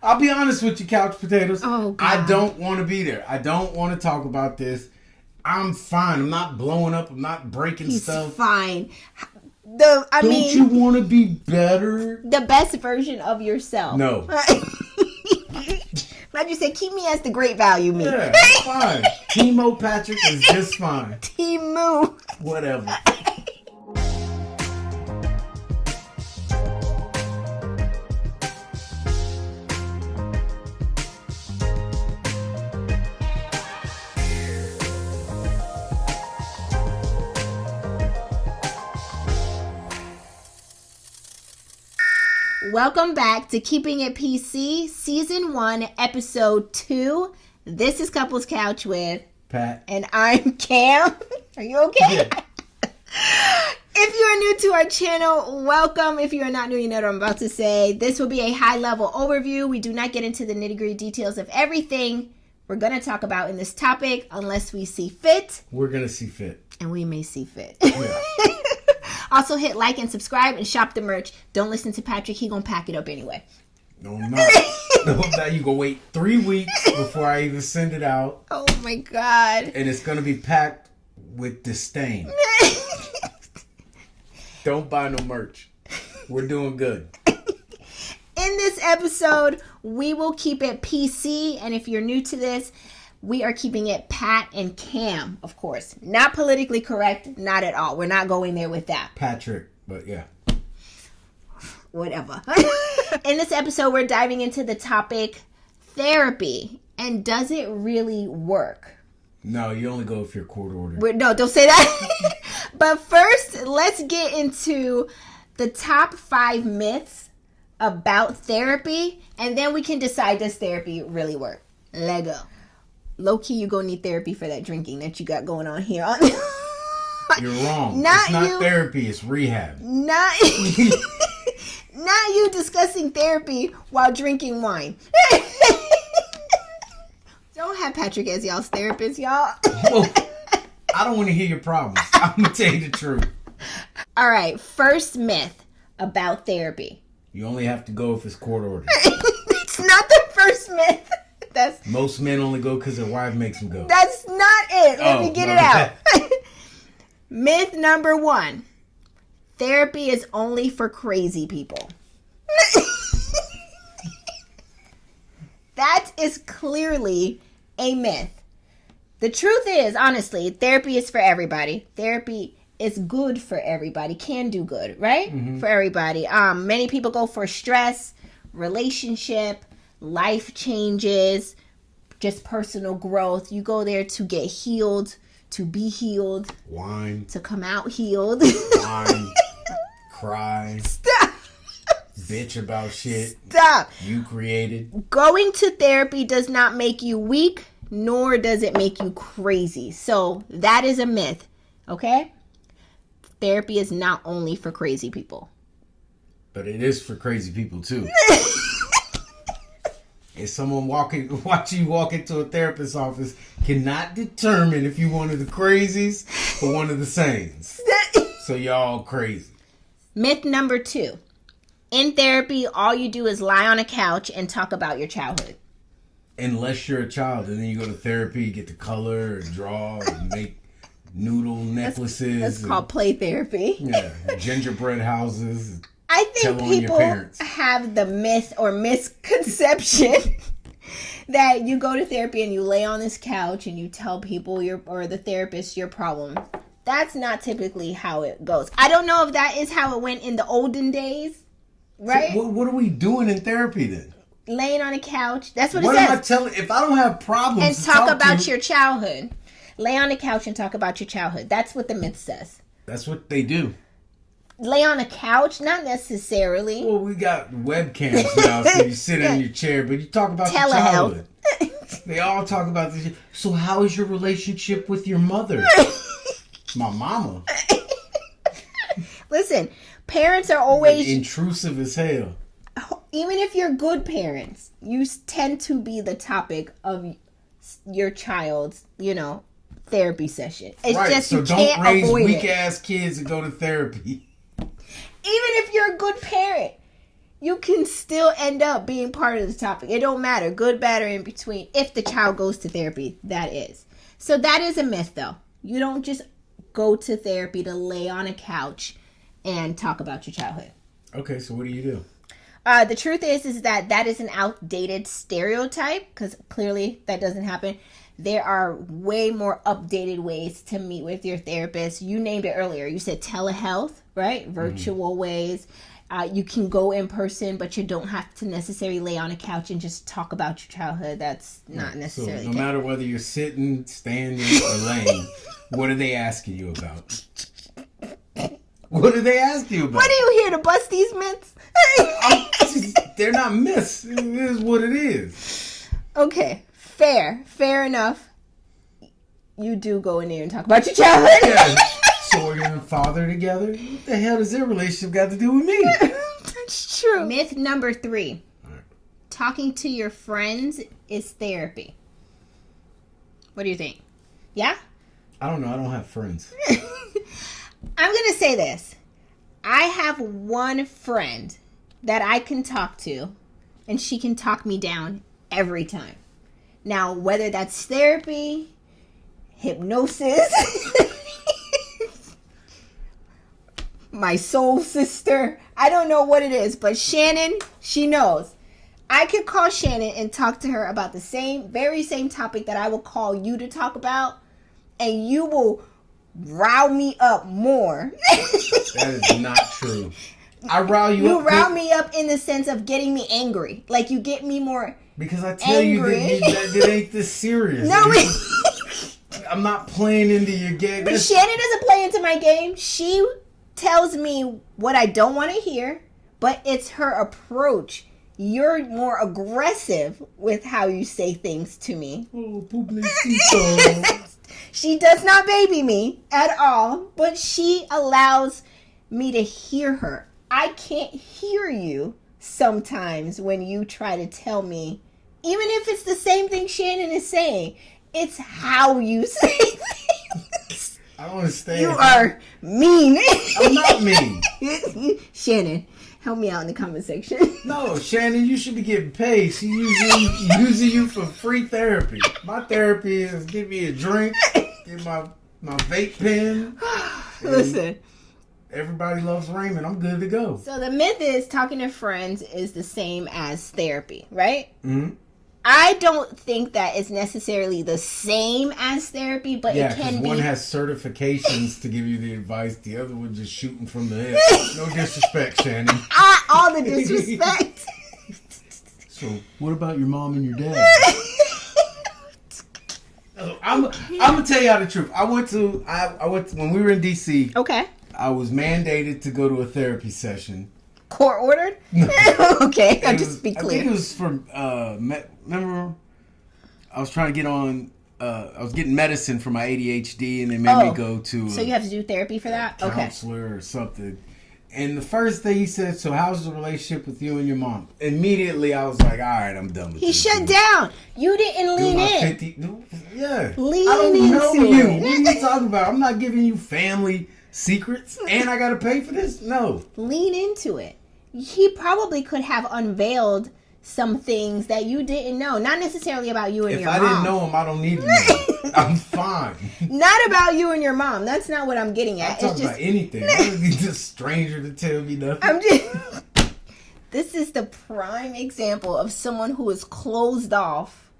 I'll be honest with you, couch potatoes. Oh, God. I don't want to be there. I don't want to talk about this. I'm fine. I'm not blowing up. I'm not breaking stuff. He's fine. Don't you want to be better? The best version of yourself. No. I just said, keep me as the great value me. Yeah, fine. Timo Patrick is just fine. Timu. Whatever. Welcome back to Keeping It PC, Season 1, Episode 2. This is Couples Couch with Pat. And I'm Cam. Are you okay? Yeah. If you are new to our channel, welcome. If you are not new, you know what I'm about to say. This will be a high-level overview. We do not get into the nitty-gritty details of everything we're going to talk about in this topic unless we see fit. We're going to see fit. And we may see fit. Yeah. Also, hit like and subscribe and shop the merch. Don't listen to Patrick. He gonna pack it up anyway. No, I'm not. No, now you gonna wait 3 weeks before I even send it out. Oh, my God. And it's gonna be packed with disdain. Don't buy no merch. We're doing good. In this episode, we will keep it PC. And if you're new to this, we are keeping it Pat and Cam, of course. Not politically correct, not at all. We're not going there with that. Patrick, but yeah. Whatever. In this episode, we're diving into the topic therapy. And does it really work? No, you only go if you're court ordered. No, don't say that. But first, let's get into the top 5 myths about therapy. And then we can decide, does therapy really work? Let go. Low-key, you're going to need therapy for that drinking that you got going on here. You're wrong. Not it's not you. therapy, it's rehab. Not you discussing therapy while drinking wine. Don't have Patrick as y'all's therapist, y'all. Well, I don't want to hear your problems. I'm going to tell you the truth. All right, first myth about therapy. You only have to go if it's court ordered. It's not the first myth. Most men only go because their wife makes them go. That's not it. Let me get it out. Myth number 1. Therapy is only for crazy people. That is clearly a myth. The truth is, honestly, therapy is for everybody. Therapy is good for everybody. Can do good, right? Mm-hmm. For everybody. Many people go for stress, relationship, life changes, just personal growth. You go there to get healed, to be healed. Wine. To come out healed. Wine. Cry. Stop. Bitch about shit. Stop. You created. Going to therapy does not make you weak, nor does it make you crazy. So that is a myth, okay? Therapy is not only for crazy people. But it is for crazy people too. If someone watching you walk into a therapist's office cannot determine if you're one of the crazies or one of the sanes. So y'all crazy. Myth number 2. In therapy, all you do is lie on a couch and talk about your childhood. Unless you're a child, and then you go to therapy, you get to color and draw and make noodle necklaces. That's called play therapy. Yeah, gingerbread houses. I think people have the myth or misconception that you go to therapy and you lay on this couch and you tell people or the therapist your problem. That's not typically how it goes. I don't know if that is how it went in the olden days, right? So what are we doing in therapy then? Laying on a couch. That's what it says. says. What am I telling? If I don't have problems, and talk about your childhood. Lay on a couch and talk about your childhood. That's what the myth says. That's what they do. Lay on a couch? Not necessarily. Well, we got webcams now, so you sit in your chair, but you talk about your childhood. They all talk about this. So how is your relationship with your mother? My mama. Listen, parents are always intrusive as hell. Even if you're good parents, you tend to be the topic of your child's, therapy session. It's right, just so you can't don't raise avoid weak it. Ass kids and go to therapy. Even if you're a good parent, you can still end up being part of the topic. It don't matter, good, bad, or in between, if the child goes to therapy, that is. So that is a myth, though. You don't just go to therapy to lay on a couch and talk about your childhood. Okay, so what do you do? The truth is that is an outdated stereotype, because clearly that doesn't happen. There are way more updated ways to meet with your therapist. You named it earlier. You said telehealth, right? Virtual ways. You can go in person, but you don't have to necessarily lay on a couch and just talk about your childhood. That's not necessarily. So no matter whether you're sitting, standing, or laying, what are they asking you about? What do they ask you about? What are you here to bust these myths? They're not myths. It is what it is. Okay, fair enough. You do go in there and talk about your childhood. Yeah. So we're gonna father together? What the hell does their relationship got to do with me? That's true. Myth number 3. Right. Talking to your friends is therapy. What do you think? Yeah? I don't know. I don't have friends. I'm going to say this. I have one friend that I can talk to, and she can talk me down every time. Now, whether that's therapy, hypnosis, my soul sister, I don't know what it is, but Shannon, she knows. I could call Shannon and talk to her about the very same topic that I will call you to talk about, and you will rile me up more. That is not true. I rile you up. You rile me up in the sense of getting me angry. Like, you get me more because I tell angry. You that it ain't this serious. No, I'm not playing into your game. But Shannon doesn't play into my game. She tells me what I don't want to hear, but it's her approach. You're more aggressive with how you say things to me. Oh, publicito. She does not baby me at all, but she allows me to hear her. I can't hear you sometimes when you try to tell me, even if it's the same thing Shannon is saying, it's how you say things. I don't understand. You are mean. I'm not mean. Shannon, help me out in the comment section. No, Shannon, you should be getting paid. She's using you for free therapy. My therapy is give me a drink, get my vape pen. Listen. Everybody loves Raymond. I'm good to go. So the myth is talking to friends is the same as therapy, right? Mm-hmm. I don't think that it's necessarily the same as therapy, but it can be. One has certifications to give you the advice. The other one just shooting from the hip. No disrespect, Shannon. All the disrespect. So, what about your mom and your dad? I'm gonna tell you how the truth. I went to when we were in DC. Okay. I was mandated to go to a therapy session. Court ordered? No. Okay, I'll just be clear. I think it was from, remember, I was trying to get on, I was getting medicine for my ADHD, and they made me go to So you have to do therapy for that? Counselor or something. And the first thing he said, so how's the relationship with you and your mom? Immediately, I was like, all right, I'm done with this. He shut down. You didn't lean in. Yeah. Lean I don't know into you. it. What are you talking about? I'm not giving you family secrets, and I got to pay for this? No. Lean into it. He probably could have unveiled some things that you didn't know. Not necessarily about you and your mom. If I didn't know him, I don't need to know. I'm fine. Not about you and your mom. That's not what I'm getting at. I'm talking about anything. I don't need this stranger to tell me nothing. This is the prime example of someone who is closed off.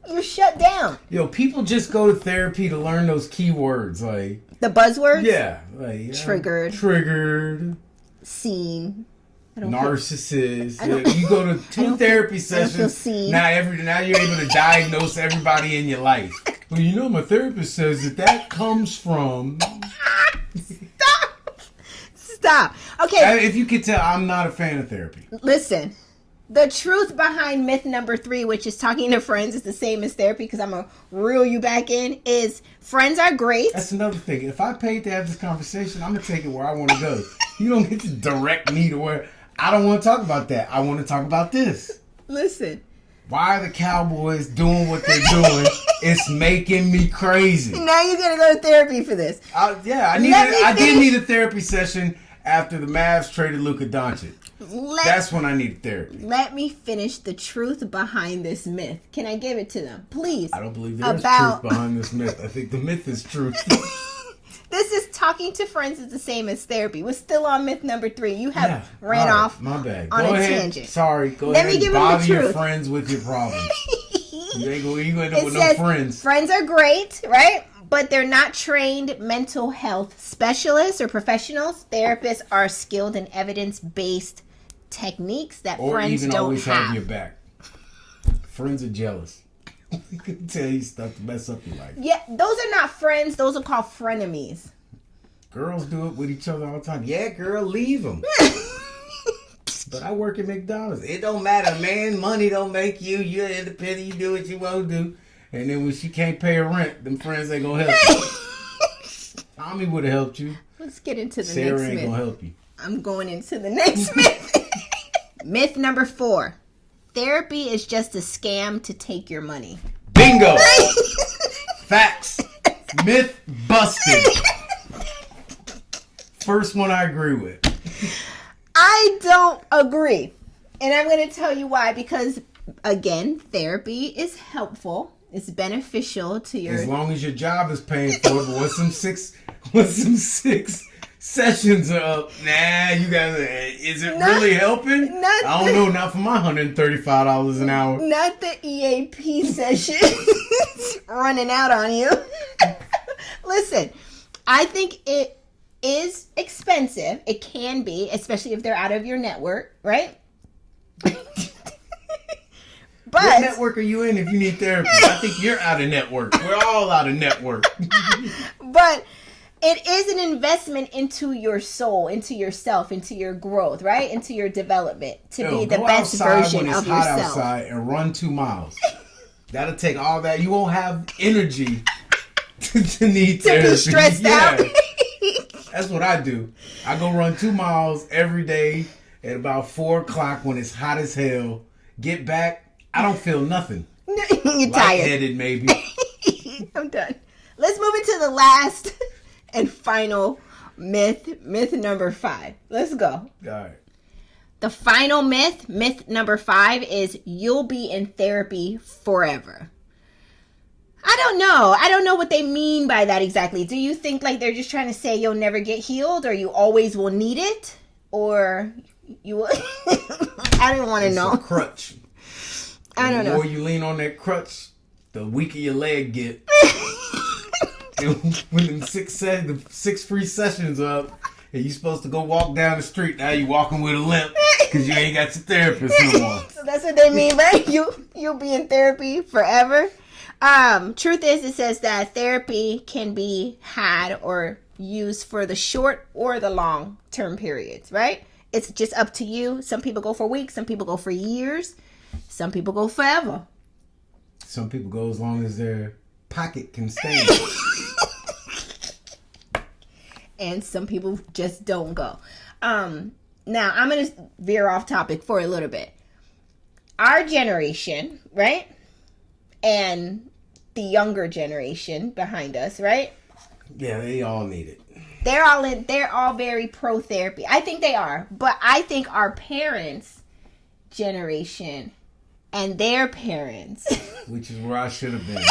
You're shut down. Yo, people just go to therapy to learn those keywords. Like the buzzwords? Yeah. Like, Triggered. Seen. Narcissist. You go to 2 therapy sessions. Now you're able to diagnose everybody in your life. Well, you know, my therapist says that comes from. Stop. Okay. If you could tell, I'm not a fan of therapy. Listen. The truth behind myth number 3, which is talking to friends is the same as therapy, because I'm going to reel you back in, is friends are great. That's another thing. If I paid to have this conversation, I'm going to take it where I want to go. You don't get to direct me to where I don't want to talk about that. I want to talk about this. Listen. Why are the Cowboys doing what they're doing? It's making me crazy. Now you're going to go to therapy for this. I did need a therapy session after the Mavs traded Luka Doncic. That's when I need therapy. Let me finish the truth behind this myth. Can I give it to them, please? I don't believe there's truth behind this myth. I think the myth is truth. This is talking to friends is the same as therapy. We're still on myth number 3. You have ran off my bad. on go a ahead. tangent. Sorry. Go Let ahead me give and bother them the your truth. friends with your problems. You ain't gonna end up with says, no friends. Friends are great, right? But they're not trained mental health specialists or professionals. Therapists are skilled in evidence-based techniques that or friends even don't always have. have your back. Friends are jealous. They can tell you stuff to mess up your life. Yeah, those are not friends. Those are called frenemies. Girls do it with each other all the time. Yeah, girl, leave them. But I work at McDonald's. It don't matter, man. Money don't make you. You're independent. You do what you want to do. And then when she can't pay her rent, them friends ain't gonna help you. Tommy would have helped you. Let's get into the Sarah next ain't myth. gonna help you. I'm going into the next myth. Myth number 4. Therapy is just a scam to take your money. Bingo! Facts. Myth busted. First one I agree with. I don't agree. And I'm going to tell you why. Because, again, therapy is helpful. It's beneficial to your... As long as your job is paying for it. But once some six sessions are up, nah, you guys, is it really helping? I don't know, not for my $135 an hour. Not the EAP session running out on you. Listen, I think it is expensive. It can be, especially if they're out of your network, right? But what network are you in if you need therapy? I think you're out of network. We're all out of network. But it is an investment into your soul, into yourself, into your growth, right? Into your development to be the best version of yourself. Go outside and run 2 miles. That'll take all that. You won't have energy to need therapy. To be stressed out. That's what I do. I go run 2 miles every day at about 4 o'clock when it's hot as hell. Get back. I don't feel nothing. You're tired. Lightheaded, maybe. I'm done. Let's move into the last and final myth. Myth number 5. Let's go. All right. The final myth number 5 is you'll be in therapy forever. I don't know what they mean by that exactly. Do you think like they're just trying to say you'll never get healed or you always will need it? Or you will... I don't want to know. It's a crutch. I don't know. The more you lean on that crutch, the weaker your leg get. And when the 6 free sessions are up and you're supposed to go walk down the street, now you're walking with a limp because you ain't got your therapist no more. So that's what they mean, right? You'll be in therapy forever. Truth is, it says that therapy can be had or used for the short or the long term periods, right? It's just up to you. Some people go for weeks, some people go for years, some people go forever. Some people go as long as their pocket can stand. And some people just don't go. Now, I'm going to veer off topic for a little bit. Our generation, right? And the younger generation behind us, right? Yeah, they all need it. They're all very pro therapy. I think they are. But I think our parents' generation and their parents... Which is where I should have been.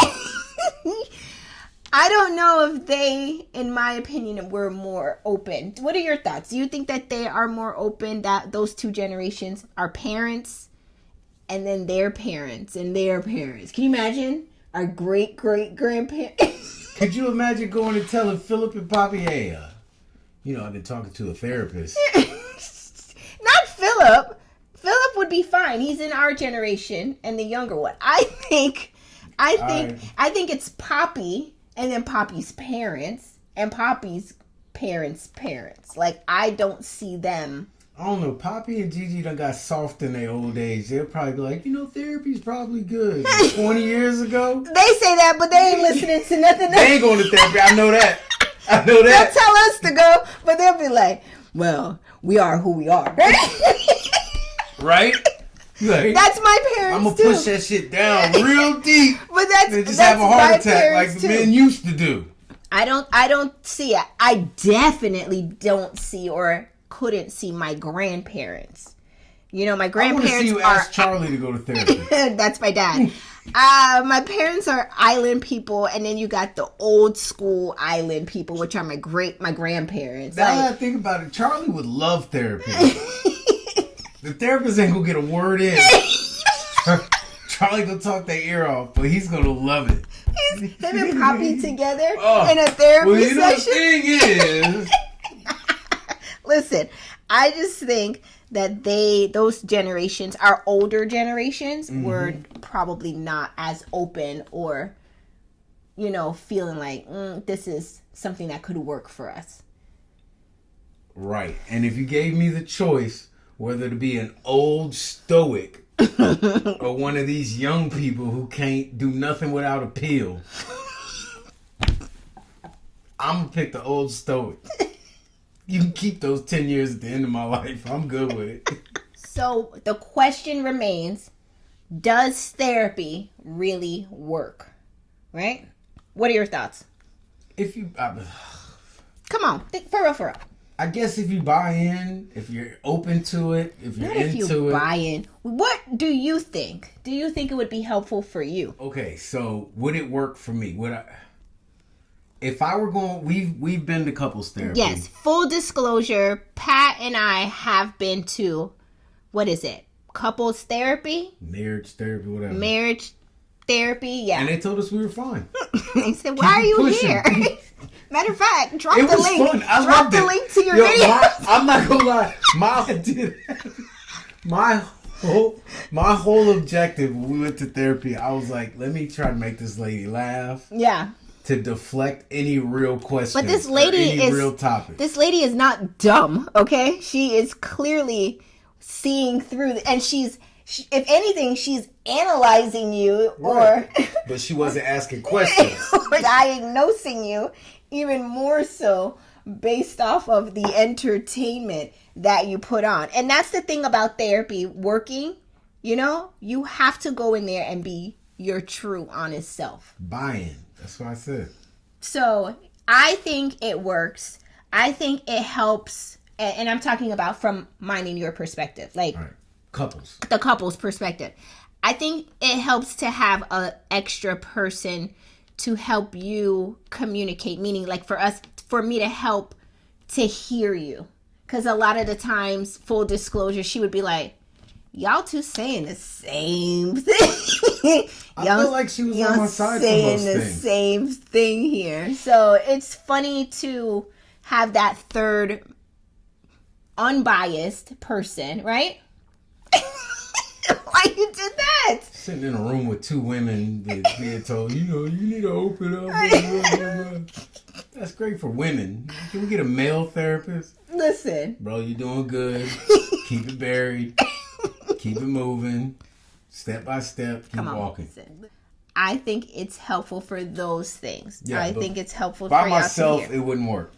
I don't know if they, in my opinion, were more open. What are your thoughts? Do you think that they are more open, that those two generations, our parents and then their parents and their parents? Can you imagine our great-great-grandparents? Could you imagine going and telling Philip and Poppy, hey, I've been talking to a therapist. Not Philip. Philip would be fine. He's in our generation and the younger one. I think it's Poppy and then Poppy's parents and Poppy's parents' parents. Like, I don't see them. I don't know. Poppy and Gigi done got soft in their old age. They'll probably be like, therapy's probably good. 20 years ago? They say that, but they ain't listening to nothing. They ain't going to therapy. I know that. They'll tell us to go, but they'll be like, well, we are who we are. Right? Like, that's my parents, I'm going to to push that shit down real deep. But that's and just have a heart attack like the too. men used to do. I don't see it. I definitely don't see or couldn't see my grandparents. You know, my I want to grandparents see you ask Charlie to go to therapy. That's my dad. My parents are island people, and then you got the old school island people, which are my grandparents. Now that I think about it, Charlie would love therapy. The therapist ain't gonna get a word in. Charlie gonna talk their ear off, but he's gonna love it. Him and Poppy together in a therapy session. The thing is, listen, I just think that those generations, our older generations, were probably not as open or, you know, feeling like this is something that could work for us. right. And if you gave me the choice whether to be an old stoic or one of these young people who can't do nothing without a pill, I'm gonna pick the old stoic. You can keep those 10 years at the end of my life. I'm good with it. So the question remains, does therapy really work? Right? What are your thoughts? If you, Come on, for real. I guess if you buy in, if you're open to it, if you're Not into if you it. buy in. What do you think? Do you think it would be helpful for you? Okay, so would it work for me? If I were going, we've been to couples therapy. Yes, full disclosure, Pat and I have been to, what is it? Couples therapy? Marriage therapy, whatever. Marriage therapy, yeah. And they told us we were fine. They said, why are you pushing. here? Matter of fact, drop It the was link. fun. I drop loved the it. link to your video. I'm not gonna lie. My whole objective when we went to therapy, I was like, let me try to make this lady laugh. Yeah. To deflect any real questions. But this lady any real topic. This lady is not dumb, okay? She is clearly seeing through, and if anything, she's analyzing you Right. But she wasn't asking questions. or diagnosing you even more so based off of the entertainment that you put on. And that's the thing about therapy working, you know? You have to go in there and be your true, honest self. Buy-in. That's what I said. So I think it works. I think it helps. And I'm talking about from mine and your perspective. Like, all right. Couples. The couple's perspective. I think it helps to have an extra person to help you communicate. Meaning, like for me to help to hear you. Because a lot of the times, full disclosure, she would be like, y'all two saying the same thing. I feel like she was on my side for most saying the things. same thing here. So it's funny to have that third unbiased person, right? Why you did that? Sitting in a room with two women that being told, you need to open up. Blah, blah, blah, blah. That's great for women. Can we get a male therapist? Listen. Bro, you're doing good. Keep it buried. Keep it moving. Step by step. Keep walking. Listen. I think it's helpful for those things. Yeah, I think it's helpful for by y'all myself, to hear. it wouldn't work.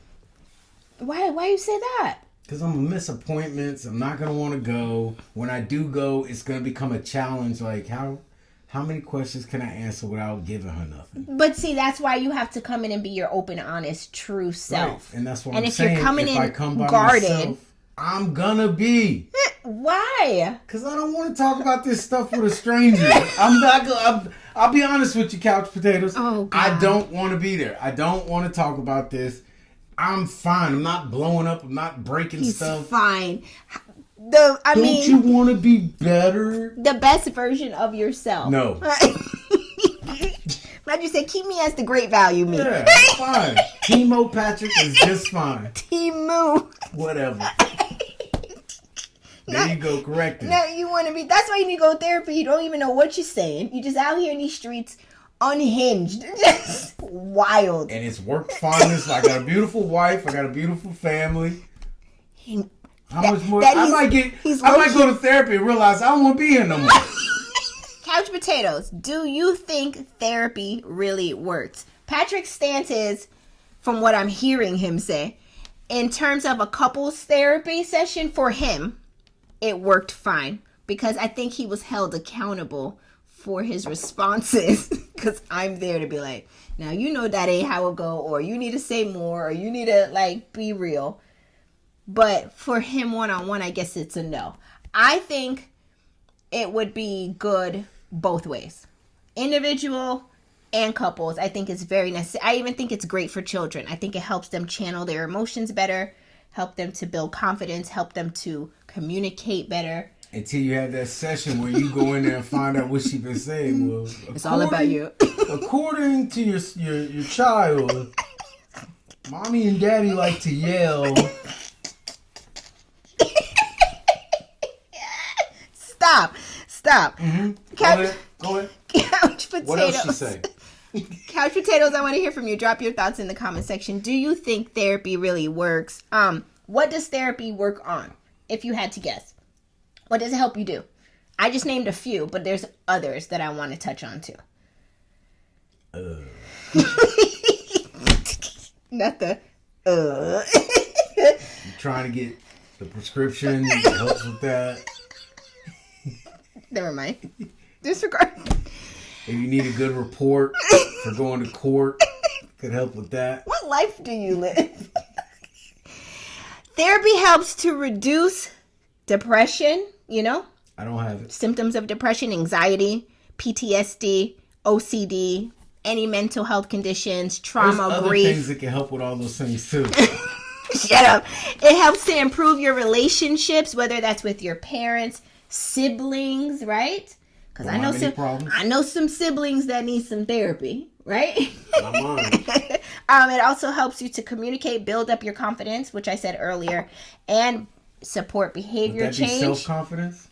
Why you say that? Because I'm going to miss appointments. I'm not going to want to go. When I do go, it's going to become a challenge. Like, how many questions can I answer without giving her nothing? But see, that's why you have to come in and be your open, honest, true self. Right. And that's what and I'm if saying. You're coming if in I come by guarded, myself, I'm going to be. Why? Because I don't want to talk about this stuff with a stranger. I'm not going to. I'll be honest with you, couch potatoes. Oh, God. I don't want to be there. I don't want to talk about this. I'm fine. I'm not blowing up. I'm not breaking stuff. He's fine. Don't you want to be better? The best version of yourself. No. Like you said, keep me as the great value me. Yeah, fine. Timo Patrick is just fine. Timu. Whatever. There you go, corrected. No, you want to be. That's why you need to go to therapy. You don't even know what you're saying. You just out here in these streets, unhinged, just wild. And it's worked fine. I got a beautiful wife. I got a beautiful family. How much more? I might go to therapy and realize I don't want to be here no more. Couch potatoes. Do you think therapy really works? Patrick's stance is, from what I'm hearing him say, in terms of a couples therapy session for him, it worked fine because I think he was held accountable for his responses because I'm there to be like, now you know that ain't how it go, or you need to say more, or you need to like be real. But for him one-on-one, I guess it's a no. I think it would be good both ways. Individual and couples, I think it's very necessary. I even think it's great for children. I think it helps them channel their emotions better, help them to build confidence, help them to communicate better. Until you have that session where you go in there and find out what she been saying. Well, it's all about you. According to your child, mommy and daddy like to yell. Stop. Mm-hmm. Go ahead. Couch potatoes. What else she say? Couch potatoes, I want to hear from you. Drop your thoughts in the comment section. Do you think therapy really works? What does therapy work on, if you had to guess? What does it help you do? I just named a few, but there's others that I want to touch on too. Not the I'm trying to get the prescription that helps with that. Never mind. Disregard. If you need a good report for going to court, could help with that. What life do you live? Therapy helps to reduce depression, I don't have it. Symptoms of depression, anxiety, PTSD, OCD, any mental health conditions, trauma, There's grief. other things that can help with all those things too. Shut up. It helps to improve your relationships, whether that's with your parents, siblings, right? Because I know some siblings that need some therapy, right? Not mine. It also helps you to communicate, build up your confidence, which I said earlier, and support behavior Would that change. Be self-confidence?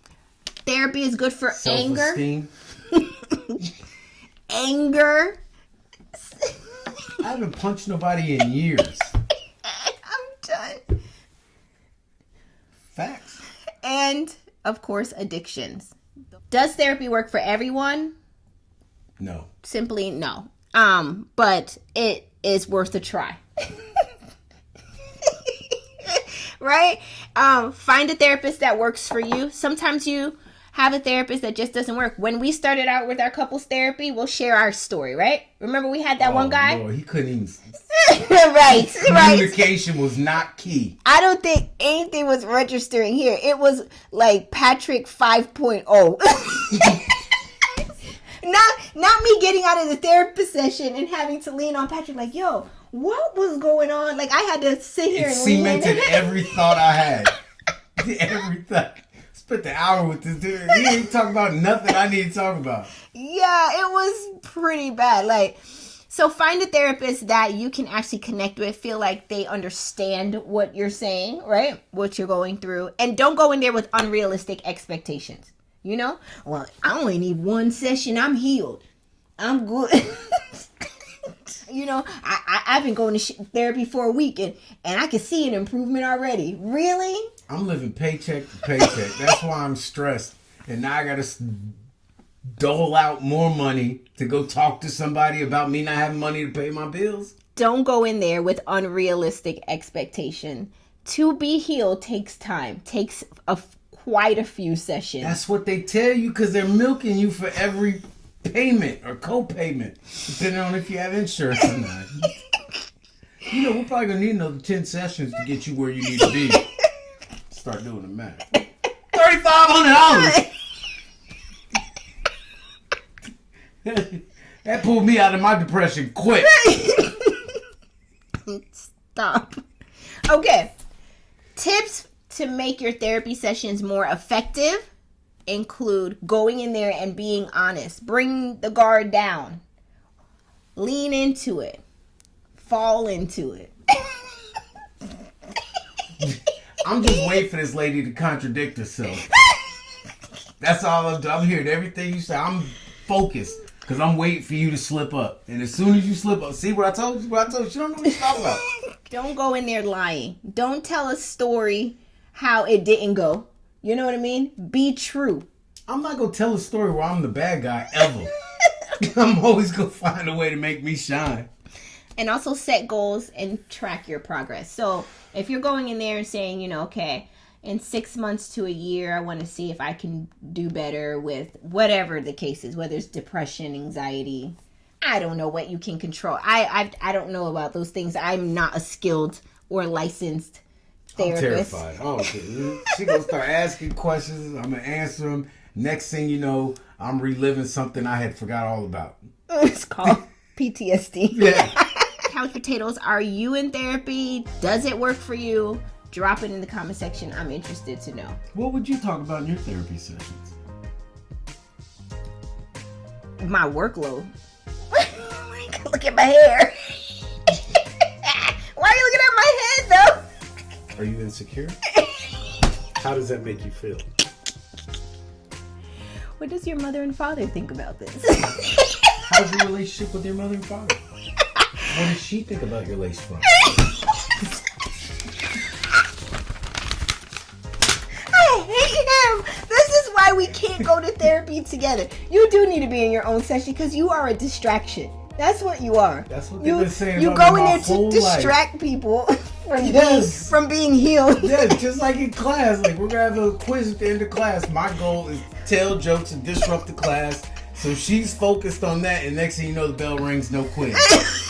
Therapy is good for self-esteem. Anger. I haven't punched nobody in years. I'm done. Facts. And, of course, addictions. Does therapy work for everyone? No. Simply no. But it is worth a try. Right? Find a therapist that works for you. Sometimes you have a therapist that just doesn't work. When we started out with our couples therapy, we'll share our story, right? Remember we had that one guy? Lord, he couldn't even... right. Communication was not key. I don't think anything was registering here. It was like Patrick 5.0. Not me getting out of the therapist session and having to lean on Patrick like, yo, what was going on? Like, I had to sit here and cemented every thought I had. Every thought. Spent the hour with this dude. He ain't talking about nothing I need to talk about. Yeah, it was pretty bad. Like, so find a therapist that you can actually connect with, feel like they understand what you're saying, right? What you're going through. And don't go in there with unrealistic expectations. Well, I only need one session. I'm healed. I'm good. I've been going to therapy for a week and I can see an improvement already. Really? I'm living paycheck to paycheck. That's why I'm stressed. And now I got to dole out more money to go talk to somebody about me not having money to pay my bills. Don't go in there with unrealistic expectation. To be healed takes time. Takes quite a few sessions. That's what they tell you because they're milking you for every payment or co-payment, depending on if you have insurance or not. We're probably going to need another 10 sessions to get you where you need to be. Start doing the math. $3,500! That pulled me out of my depression quick. Stop. Okay. Tips to make your therapy sessions more effective include going in there and being honest. Bring the guard down. Lean into it. Fall into it. I'm just waiting for this lady to contradict herself. That's all I'm doing. I'm hearing everything you say. I'm focused because I'm waiting for you to slip up. And as soon as you slip up, see what I told you? She don't know what you're talking about. Don't go in there lying. Don't tell a story how it didn't go. You know what I mean? Be true. I'm not going to tell a story where I'm the bad guy ever. I'm always going to find a way to make me shine. And also set goals and track your progress. So if you're going in there and saying, okay, in 6 months to a year, I want to see if I can do better with whatever the case is, whether it's depression, anxiety. I don't know what you can control. I don't know about those things. I'm not a skilled or licensed therapist. I'm terrified. Oh, okay. She gonna start asking questions. I'm gonna answer them. Next thing you know, I'm reliving something I had forgot all about. It's called PTSD. Yeah. Couch potatoes, are you in therapy? Does it work for you? Drop it in the comment section. I'm interested to know. What would you talk about in your therapy sessions? My workload. Look at my hair. Why are you looking at my head though? Are you insecure? How does that make you feel? What does your mother and father think about this? How's your relationship with your mother and father? What does she think about your lace front? I hate him. This is why we can't go to therapy together. You do need to be in your own session because you are a distraction. That's what you are. That's what they've been saying you about go me in my there to whole distract people from being healed. Yeah, just like in class. Like, we're gonna have a quiz at the end of class. My goal is to tell jokes and disrupt the class. So she's focused on that, and next thing you know, the bell rings, no quiz.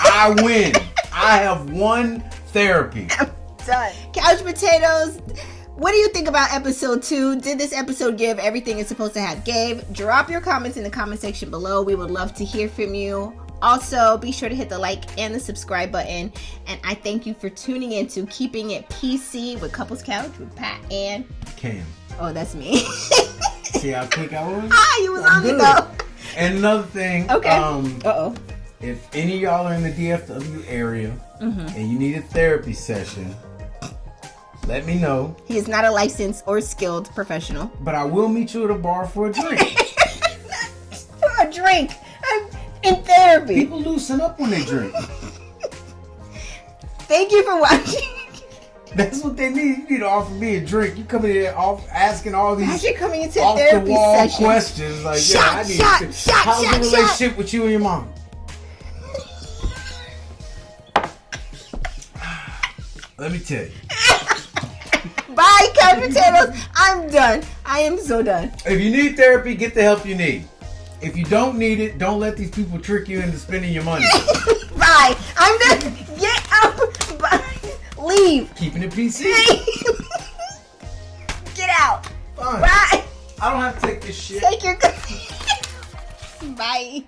I win. I have won therapy. I'm done. Couch potatoes. What do you think about episode 2? Did this episode give everything it's supposed to have gave? Drop your comments in the comment section below. We would love to hear from you. Also, be sure to hit the like and the subscribe button. And I thank you for tuning in to Keeping It PC with Couples Couch with Pat and Cam. Oh, that's me. See how quick I was? You was on it though. And another thing. Okay. Uh-oh. If any of y'all are in the DFW area and you need a therapy session, let me know. He is not a licensed or skilled professional. But I will meet you at a bar for a drink. For a drink. I'm in therapy. People loosen up when they drink. Thank you for watching. That's what they need. You need to offer me a drink. You come in here asking all these As you're coming into off therapy the wall session. questions. Like, Shot, yeah, shot, I need shot, how's shot, the relationship with you and your mom? Let me tell you. Bye, couch potatoes. I'm done. I am so done. If you need therapy, get the help you need. If you don't need it, don't let these people trick you into spending your money. Bye. I'm done. Get up. Bye. Leave. Keeping it PC. Get out. Fine. Bye. I don't have to take this shit. Take your. Bye.